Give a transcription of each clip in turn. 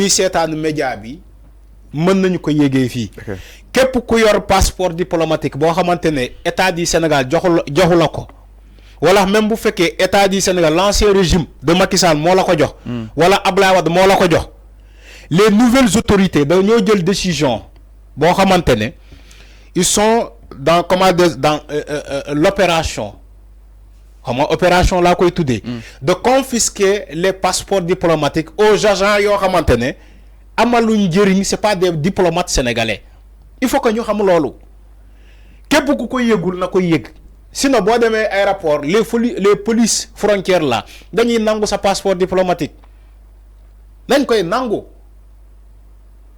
ñiy seetaan média bi mën nañu ko yégee fii képp ku yor passeport diplomatique boo xamante ne état du Sénégal joxu la ko wala même bu fekkee état du Sénégal l'ancien régime de Macky Sall moo la ko jox wala Abdoulaye Wade moo la ko jox les nouvelles autorités dañoo jël décision boo xamante ne ils sont dans dans l'opération opération laa koy tuddee de confisquer les passeports diplomatiques aux agents yoo xamante ne amaluñ njëriñ c'est pas des diplomates sénégalais il faut que ñu xam loolu képp ku ko yëgul na ko yëg sinon boo demee aéroport les polices frontières là dañuy nangu sa passeport diplomatique dañ koy nangu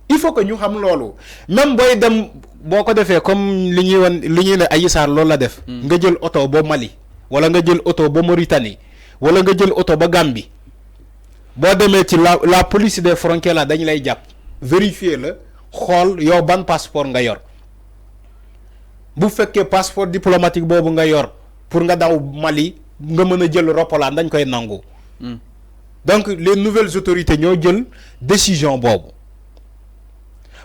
il faut que ñu xam loolu même booy dem boo ko defee comme li ñuy ne Adji Sarr loolu la def nga jël oto ba Mali wala nga jël oto ba Mauritanie wala nga jël oto ba Gambie boo demee ci la police des frontières là dañ lay jàpp vérifier la xool yow ban passeport nga yor bu fekkee passeport diplomatique boobu nga yor pour nga daw Mali nga mën a jël roppalaan dañ koy nangu donc les nouvelles autorités ñoo jël décision boobu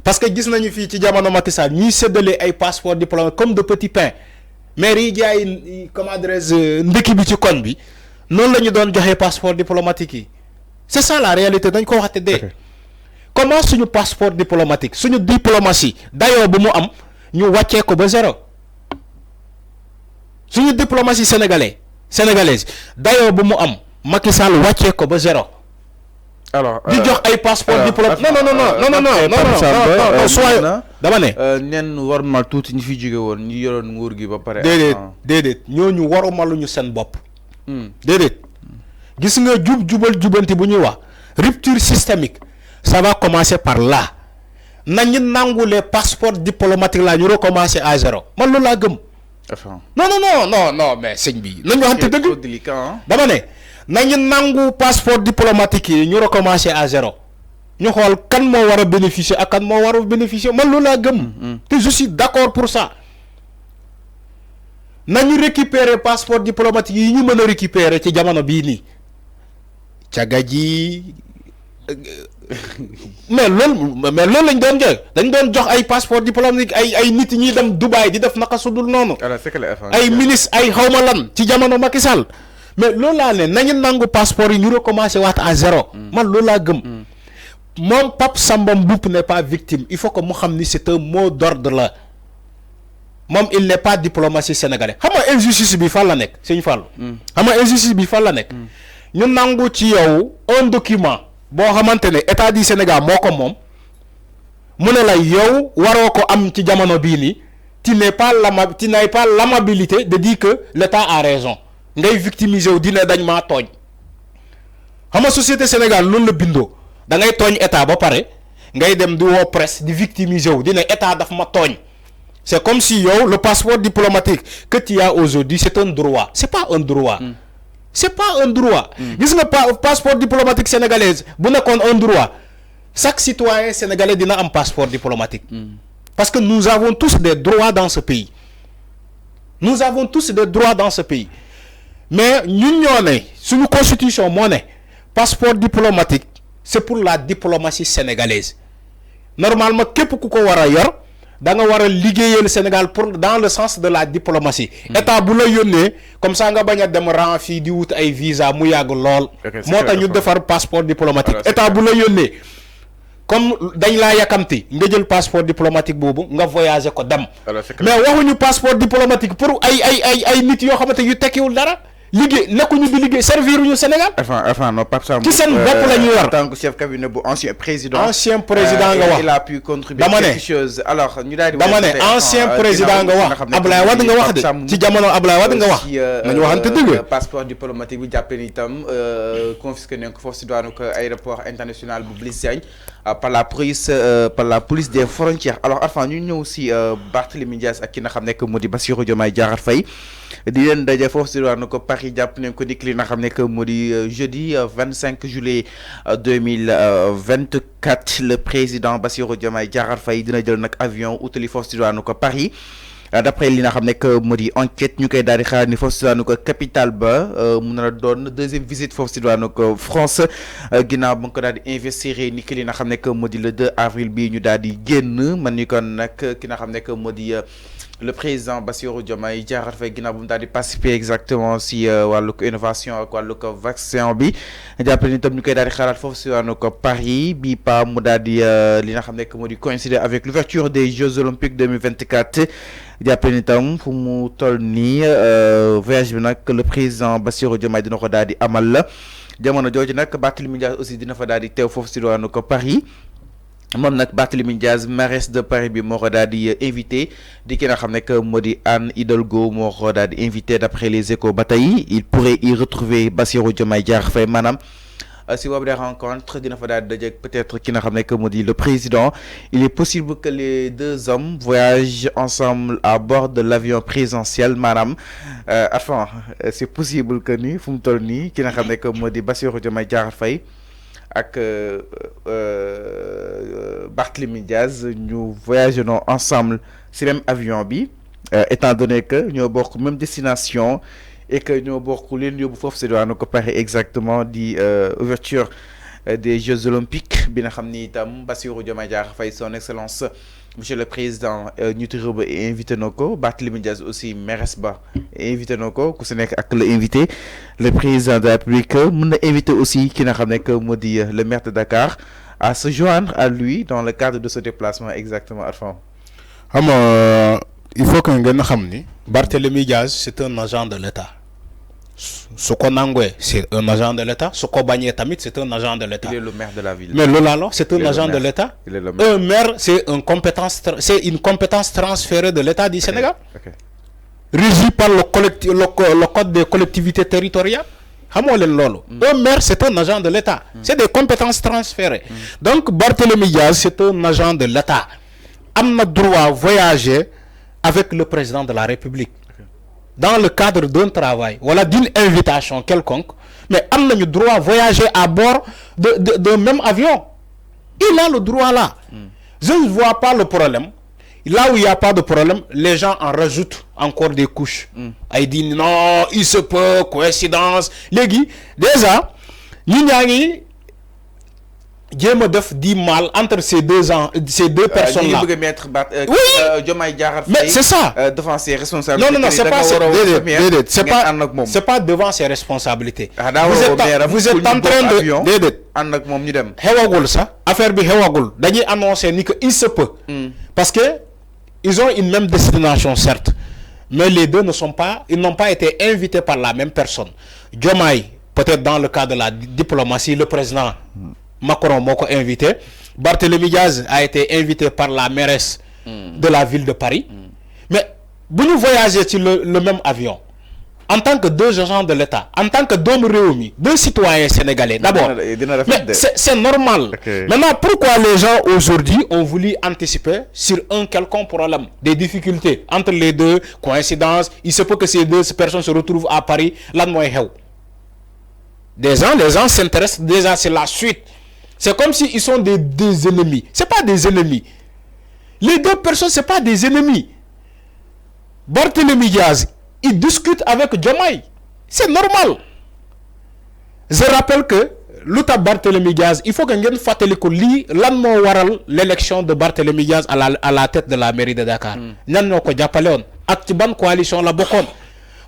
parce que gis nañu fii ci jamono Macky Sall ñuy séddale ay passeport diplomatique comme de petits pains maire yi jaay comment dirais-je ndekki bi ci koñ bi noonu la ñu doon joxe passeport diplomatique yi c'est ça la réalité dañ ko waxte dee comment suñu passeport diplomatique suñu diplomatie dayoo bu mu am ñu wàccee ko ba zéro suñu diplomatie sénégalaise dayoo bu mu am Macky Sall wàccee ko ba zéro alors di jox ay passeport diplomatique non soit dama ne nen warmal tuuti ñi fi jóge woon ñu yoroon nguur gi ba pare déedéet ñooñu warumaluñu seen bopp déedéet gis nga jubanti bu ñuy wax rupture systémique ça va commencer par là nañu nangu les passeports diplomatiques là ñu recommencer à zéro man loolu laa gëm non mais sëñ bi nañu waxante dëgg dama ne nañu nangu passeport diplomatique yi ñu recommencer à zéro ñu xool kan moo war a bénéficier ak kan moo war a bénéficier man loolu laa gëm te je suis d'accord pour ça nañu récupérer passeport diplomatique yi ñu mën a récupérer ci jamono bii nii caga ji mais loolu lañ doon jox dañ doon jox ay passeport diplomatique ay nit ñuy dem Dubaï di def naka sudul noonu ay ministre ay xawma lan ci jamono Macky Sall mais loolu laa ne nañu nangu passeport yi ñu recommencer waat à zéro man loolu laa gëm moom Pape Samba Mboup n'est pas victime il faut que mu xam ni c'est un mot d'ordre la moom il n'est pas diplomatie sénégalais xam nga injustice bi fan la nekk Sëñ Fallou xam nga injustice bi fan la nekk ñu nangu ci yow un document boo xamante ne état du Sénégal moo ko moom mu ne la yow waroo ko am ci jamono bii nii tu n'as pas l'amabilité de dire que l'état a raison ngay victimiser wu dina dañ maa tooñ xam nga société Sénégal loolu la bindoo da ngay tooñ état ba pare ngay dem di woo presse di victimiser wu dina état daf ma tooñ c'est comme si yow le passeport diplomatique que tu as aujourd'hui c'est un droit c'est pas un droit c'est pas un droit gis nga passeport diplomatique sénégalaise bu nekkoon un droit chaque citoyen sénégalais dina am passeport diplomatique parce que nous avons tous des droits dans ce pays mais ñun ñoo ne suñu constitution moo ne passeport diplomatique c'est pour la diplomatie sénégalaise normalement képp ku ko war a yor da nga war a liggéeyal Sénégal pour dans le sens de la diplomatie état bu la yónnee comme ça nga bañ a dem rang fii di wut ay visa mu yàgg lool moo tax ñu defar passeport diplomatique état bu la yónnee comme dañ laa yàkkamti nga jël passeport diplomatique boobu nga voyager ko dem mais waxuñu passeport diplomatique pour ay nit yoo xamante yu tekkiwul dara liggéey nekkuñu di liggéey servir ñu Sénégal. enfin non Pape Samba. ci seen bopp la ñuy war en tant que chef cabinet bu ancien président nga wax il a pu contribuer quelque chose alors ñu daal di. dama ne ancien président nga wax Ablaye Wade nga wax de ci jamono Ablaye Wade nga wax. nañu waxante dëgg. passeport diplomatique bi jàppee ni itam confisqué nañ ko foofu si doonu ko aéroport international bu Blaise Diagne par la police des frontières alors enfin ñu ñëw si Barthélémy Dias ak ki nga xam ne que moo di Bassirou Diomaye Diakhar Faye di leen daje foofu si doonu ko Paris jàpp nañ ko dikk li nga xam ne que moo di jeudi 25 juillet 2024 le président Bassirou Diomaye Diakhar Faye dina jël nag avion utali foofu si doonu ko Paris d'après li nga xam ne que moo di enquête ñu koy daal di xaar ni foofu si daanu ko capitale ba mu nar a doon deuxième visite foofu si daanu ko France ginnaaw ba nga ko daal di investir ni ki li nga xam ne que moo di le 2 avril bi ñu daal di génn man ni kon nag ki nga xam ne que moo di le président Bassirou Diomaye Diakhar Faye ginnaaw bu mu daal di participer exactement si wàllug innovation ak wàllug vaccin bi jàppale ni tam ñu koy daal di xaaraat foofu si daanu ko Paris bi pa mu daal di li nga xam ne que moo di coïncider avec l'ouverture des Jeux Olympiques 2024 jàppale ni tam fu mu toll nii voyage bi nag le président Bassirou Diomaye dina ko daal di amal la jamono jooju nag Barthélémy Dias aussi dina fa daal di teew foofu si daanu ko Paris. moom nag Barthélémy Dias mairesse de Paris bi moo ko daal di invité di ki nga xam ne que moo di Anne Hidalgo moo ko daal di invité d'après les Échos ba tey il pourrait y retrouver Bassirou Diomaye Diakhar Faye maanaam si boobu des rencontres dina fa daal di dajeek peut-être ki nga xam ne que moo di le président il est possible que les deux hommes voyagent ensemble à bord de l'avion présidentiel maanaam enfin c'est possible que ni fu mu toll nii ki nga xam ne que moo di Bassirou Diomaye Diakhar Faye ak Barthélémy Dias ñu voyagé ensemble ci même avion bi étant donné que ñoo bokk même destination et que ñoo bokk leen yóbbu foofu ci diwaanu ko Paris exactement di ouverture des Jeux Olympiques bi nga xam ni itam Bassirou Diomaye Diakhar Faye son excellence monsieur le président njiitu réew ba invité na ko Barthélémy Dias aussi mairesse ba invité na ko ku si nekk ak la invité le président de la République mën na invité aussi ki nga xam ne que moo di le maire de Dakar à se joindre à lui dans le cadre de ce déplacement exactement Arfan. xam il faut que ngeen xam ni Barthélémy Dias c'est un agent de l'État su ko nangwee c'est un agent de l'État su ko bañee tamit c'est un agent de l'État. Il est le maire de la ville. Mais loolu alors c'est un agent de l'État. Un maire c'est une compétence transférée de l'État du Sénégal. Okay. Régi par le code des collectivités territoriales. xamoo leen loolu. Un maire c'est un agent de l'État. C'est des compétences transférées. Donc Barthélémy Dias c'est un agent de l'État. am na droit voyager avec le président de la République. Dans le cadre d'un travail, voilà, d'une invitation quelconque, mais am nañu droit voyager à bord d'un même avion. Il a le droit là. Je ne vois pas le problème. Là où il n'y a pas de problème, les gens en rajoutent encore des couches. Ils disent non, il se peut, coïncidence. Les gars, déjà, nous avons jéem a def di mal entre ces deux personnes là. bëgg a mettre Diomaye Diakhar Faye. Mais c'est ça. Devant ses responsabilités. Non, c'est pas c'est pas devant ses responsabilités. Vous êtes en train de déedéet. ànd ak moom ñu dem. xewagul sax affaire bi xewagul dañuy annoncer ni que il se peut. Parce que ils ont une même destination certes, mais les deux ils n'ont pas été invités par la même personne. Diomaye peut-être dans le cadre de la diplomatie le président Macron moo ko invité. Barthélémy Dias a été invité par la mairesse de la ville de Paris. Mais bu ñu voyager ci le même avion en tant que deux agents de l'État, en tant que doomu réew mi, deux citoyens sénégalais d'abord. Mais c'est normal. Okay. Maintenant, pourquoi les gens aujourd'hui ont voulu anticiper sur un quelconque problème, des difficultés entre les deux, coïncidence, il se peut que ces deux personnes se retrouvent à Paris, lan mooy xew. Les gens s'intéressent déjà c'est la suite. C'est comme si ils sont des ennemis. C'est pas des ennemis. Les deux personnes c'est pas des ennemis. Barthélémy Dias, il discute avec Diomaye. C'est normal. Je rappelle que lu tax Barthélémy Dias, il faut que ngeen fàttaliku lii lan moo waral l'élection de Barthélémy Dias à la tête de la mairie de Dakar. ñan ñoo ko jàppale woon ak ci ban coalition la bokkoon.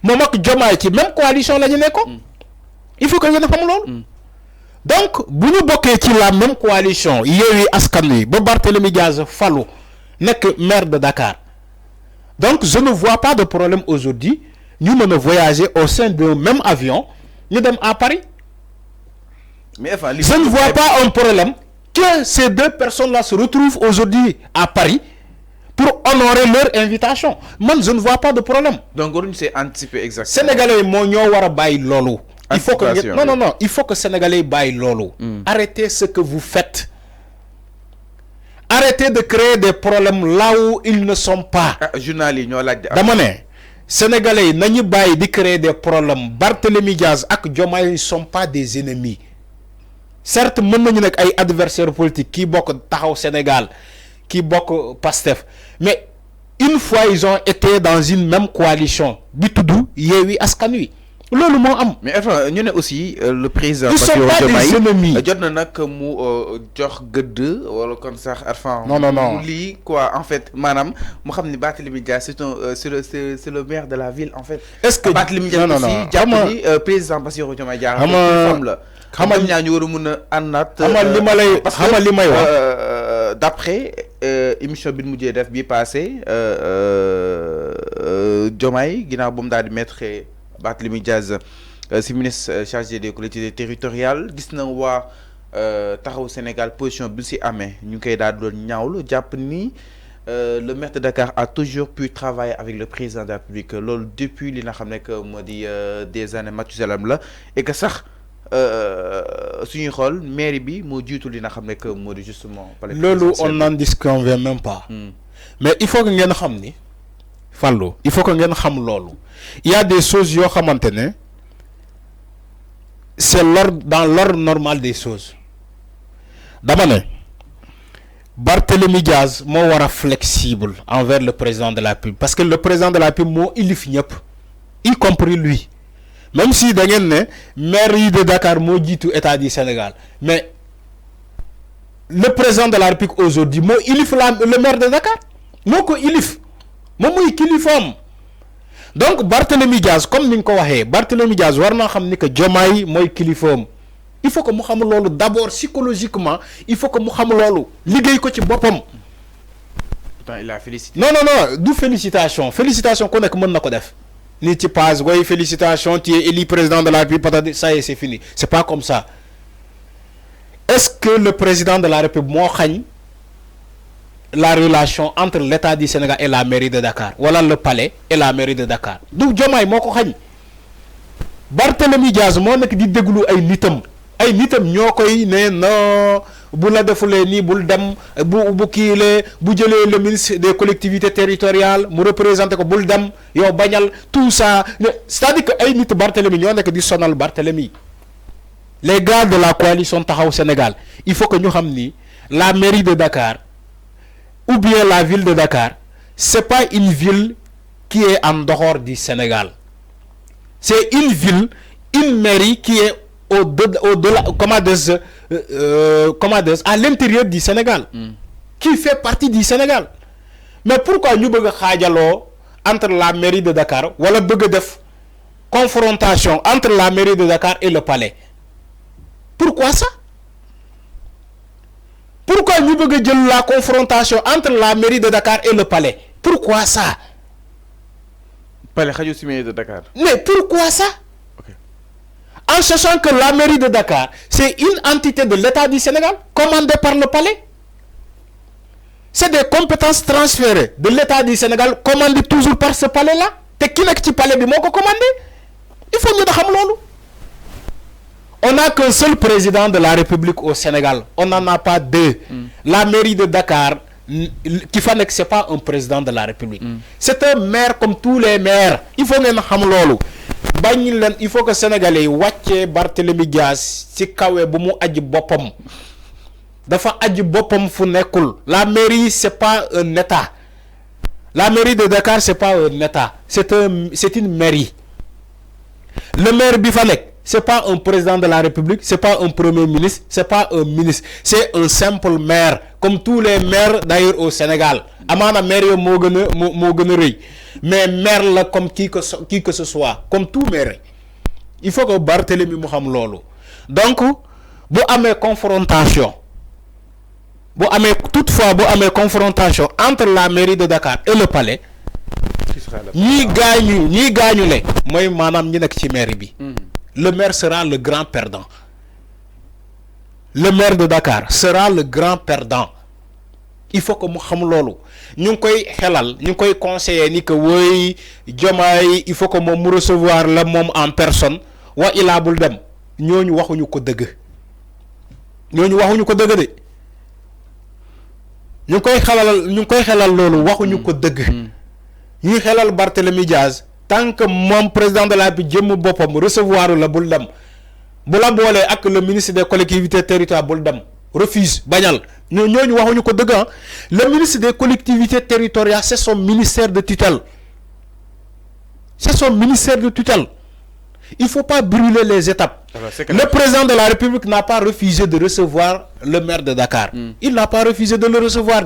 Moom ak Diomaye ci même coalition la ñu nekkoon. Il faut que ngeen xam loolu. Donc bu ñu bokkee ci la même coalition Yewwi Askan Wi ba Barthélémy Dias falu nekk maire de Dakar. Donc je ne vois pas de problème aujourd'hui ñu mën a voyager au sein d'un même avion ñu dem à Paris. Mais enfin, je ne vois pas un problème que ces deux personnes-là se retrouvent aujourd'hui à Paris pour honorer leur invitation. Man je ne vois pas de problème. Donc waruñu see anticiper exactement. Sénégalais moo ñoo war a bàyyi loolu. Il faut que non, il faut que Sénégalais bàyyi loolu. Arrêtez ce que vous faites. Arrêtez de créer des problèmes là où ils ne sont pas. Journal yi ñoo laaj. Dama ne Sénégalais nañu bàyyi di créer des problèmes. Barthélémy Dias ak Diomaye ne sont pas des ennemis. Certes mën nañu nekk ay adversaires politiques kii bokk taxaw Sénégal kii bokk Pastef mais une fois ils ont été dans une même coalition bi tudd Yewwi Askan Wi loolu moo am. mais enfin ñu ne aussi le président ils sont pas des ennemis. jot na nag mu jox gëdd wala kon sax enfin non lii quoi en fait maanaam mu xam ni Barthélémy Dias c'est le maire de la ville en fait. est-ce que Barthélémy Dias aussi jàpp ni président Bassirou Diomaye Diakhar femme la xamal ñaa ñu war a mun a àndaat. xamal li may wax d'après émission bi mujjee def bi passé Diomaye ginnaaw ba mu daal di mettre Barthélémy Dias si ministre chargé des collectivités territoriales gis na waa taxaw Sénégal position bi si amee ñu ngi koy daal doon ñaawlu jàpp ni le maire de Dakar a toujours pu travailler avec le président de la République loolu depuis li nga xam ne que moo di des années Mathusalem la et que sax suñuy xool mairie bi moo jiitu li nga xam ne que moo di justement. loolu on n'en disconvient même pas. mais il faut que ngeen xam ni Fallou il faut que ngeen xam loolu il y a des choses yoo xamante ne c'est l'ordre dans l'ordre normal des choses dama ne Barthélémy Dias moo war a flexible envers le président de la République parce que le président de la République moo ilif ñëpp y compris lui. Même si da ngeen ne maire yi de Dakar moo jiitu état du Sénégal mais le président de la République aujourd'hui moo ilif le maire de Dakar moo ko ilif moom muy kilifaam donc Barthélémy Dias comme ni nga ko waxee Barthélémy Dias war naa xam ni que Diomaye mooy kilifaam il faut que mu xam loolu d'abord psychologiquement il faut que mu xam loolu liggéey ko ci boppam. pourtant il a félicité. non du félicitation ku nekk mën na ko def. ni ci passe goy félicitations tu es élu président de la République peut-être ça y est c'est fini c'est pas comme ça est-ce que le président de la République moo xañ la relation entre l'État du Sénégal et la mairie de Dakar wala le palais et la mairie de Dakar du Diomaye moo ko xañ Barthélémy Dias moo nekk di déglu ay nitam ñoo koy ne non bu la defulee nii bul dem bu kiilee bu jëlee le ministre des collectivités territoriales mu représenté ko bul dem yow bañal tout ça c'est-à-dire que ay nit Barthélémy ñoo nekk di sonal Barthélémy les gars de la coalition Taxawu Sénégal il faut que ñu xam ni la mairie de Dakar ou bien la ville de Dakar c'est pas une ville qui est en dehors du Sénégal c'est une mairie qui est au-delà à l'intérieur du Sénégal qui fait partie du Sénégal mais pourquoi ñu bëgg a xaajaloo entre la mairie de Dakar wala bëgg a def confrontation entre la mairie de Dakar et le palais pourquoi ça pourquoi ñu bëgg a jël la confrontation entre la mairie de Dakar et le palais pourquoi ça palais xaju ci mairie de Dakar mais pourquoi ça en sachant que la mairie de Dakar c'est une entité de l'État du Sénégal commandée par le palais c'est des compétences transférées de l'État du Sénégal commandées toujours par ce palais-là te ki nekk ci palais bi moo ko commandé il faut ñu da xam loolu on n'a qu'un seul président de la République au Sénégal on n'en a pas deux la mairie de Dakar ki fa nekk c'est pas un président de la République c'est un maire comme tous les maires il faut ngeen xam loolu bañ leen il faut que sénégalais yi wàccee Barthélémy Dias ci kawe bu mu aji boppam dafa aji boppam fu nekkul la mairie c'est pas un état la mairie de Dakar c'est pas un état c'est une mairie le maire bi fa nekk c'est pas un président de la République c'est pas un premier ministre c'est pas un ministre c'est un simple maire comme tous les maires d'ailleurs au Sénégal amaana maire yo moo gën a rëy mais maire la comme qui que ce soit comme tout maire il faut que Barthélémy mu xam loolu donc bu amee confrontation confrontation entre la mairie de Dakar et le palais ñii gaañu le mooy maanaam ñi nekk ci mairie bi le maire sera le grand perdant le maire de Dakar sera le grand perdant il faut que mu xam loolu ñu ngi koy xelal ñu ngi koy conseiller ni que woy Diomaye il faut que moom mu recevoir la moom en personne wa ilaa bul dem ñooñu waxuñu ko dëgg de ñu ngi koy xelal loolu waxuñu ko dëgg ñuy xelal Barthélémy Dias tant que moom président de la République jëmm boppam recevoir la bul dem bu la boolee ak le ministre des collectivités territoriales bul dem refuse bañal ñooñu waxuñu ko dëgg ah le ministre des collectivités territoriales c'est son ministère de tutelle il faut pas brûler les étapes. Alors, le président de la République n'a pas refusé de recevoir le maire de Dakar. Il n'a pas refusé de le recevoir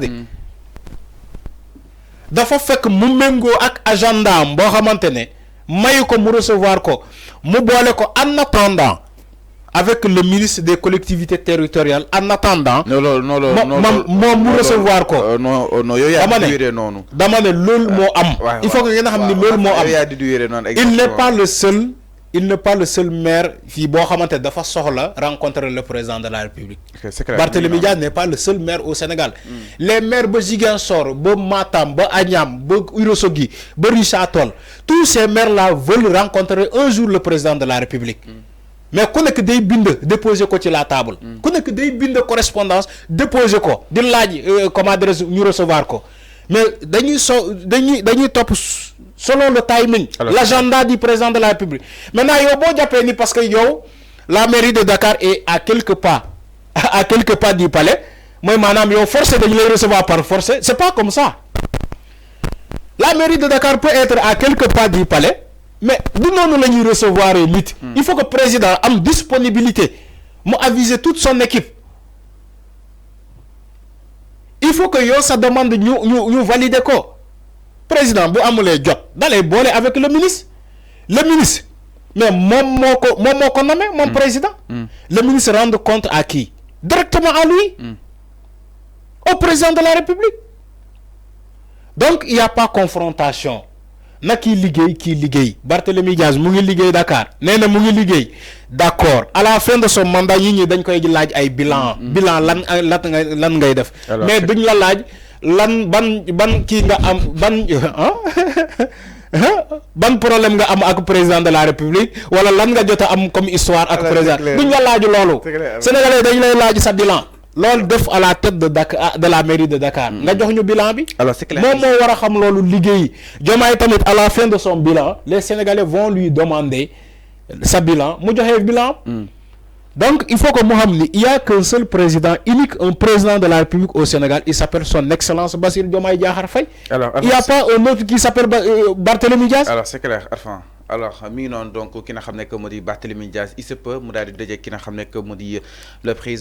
dafa fekk mu méngoo ak agenda am boo xamante ne mayu ko mu recevoir ko mu boole ko en attendant avec le ministre des collectivités territoriales en attendant. non mu recevoir ko. dama ne loolu moo am. il faut que ngeen xam ni loolu moo am. il n'est pas le seul maire fii boo xamante dafa soxla rencontrer le président de la République. Barthélémy Dias n'est pas le seul maire au Sénégal. Les maires ba Ziguinchor ba Matam ba Agnam ba Ourossogui ba Richard Toll tous ces maires là veulent rencontrer un jour le président de la République. mais ku nekk day bind déposer ko ci la table. ku nekk day bind correspondance déposer ko di laaj comment dire ñu recevoir ko mais dañuy topp selon le timing. L'agenda du président de la République. Maintenant yow boo jàppee ni parce que yow la mairie de Dakar est à quelques pas du palais mooy maanaam yow forcé dañu lay recevoir par force c'est pas comme ça. La mairie de Dakar peut être à quelques pas du palais mais du noonu la ñuy recevoir nit. il faut que président am disponibilité mu aviser toute son équipe. il faut que yow sa demande ñu valider ko. président bu amulee jot dalay boole avec le ministre mais moom moo ko nommé moom président. le ministre rend compte à qui? Directement à lui. Au président de la République. Donc il y a pas confrontation na kii liggéey Barthélémy Dias mu ngi liggéey Dakar nee na mu ngi liggéey d'accord à la fin de son mandat ñi dañ koy laaj ay bilan lan ngay def. mais duñ la laaj. lan ban kii nga am ban problème nga am ak président de la République wala lan nga jot a am comme histoire ak président duñ la laaju loolu. Sénégalais dañ lay laaj sa bilan. loolu def à la tête de Dakar de la mairie de Dakar. nga jox ñu bilan bi. alors c'est clair moom moo war a xam loolu liggéey. Diomaye tamit à la fin de son bilan les Sénégalais vont lui demander sa bilan mu joxe bilan. Donc, il faut que Mohamed, il n'y a qu'un seul président unique, un président de la République au Sénégal. Il s'appelle son Excellence Bassirou Diomaye Diakhar Faye. Il n'y a pas un autre qui s'appelle Barthélémy Dias. Alors, c'est clair, Arfan. Alors, donc, qui n'a pas que Barthélémy Dias, il se peut, qui n'a pas que le président.